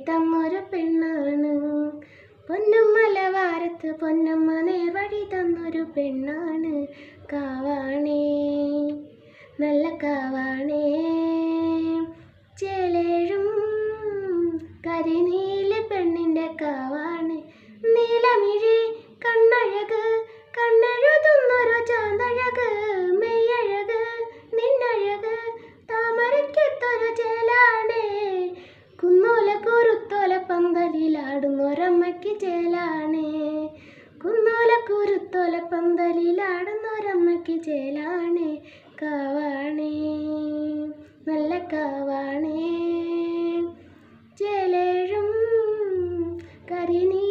തന്നൊരു പെണ്ണാണ്. പൊന്നുമലവാരത്ത് പൊന്നമ്മ നേർവഴി തന്നൊരു പെണ്ണാണ്. കാവാണേ നല്ല കാവാണേ, ചേലേഴും കരിനീല പെണ്ണിൻ്റെ കാവാണ്. നീലമിഴി കണ്ണഴക് കണ്ണെഴുതുന്നൊരു ചാന്തഴക്, മെയ്യഴക് നിന്നഴക് താമരയ്ക്കൊത്തൊരു ചേലാണേ. കുന്നോല കുരുത്തോല പന്തലിലാടുന്നൊരമ്മയ്ക്ക് ചേലാണേ. കുന്നോല കുരുത്തോല പന്തലിലാടുന്നൊരമ്മയ്ക്ക് ചേലാണേ. കാവാണേ നല്ല കാവാണേ, ചേലേഴും കരിനീ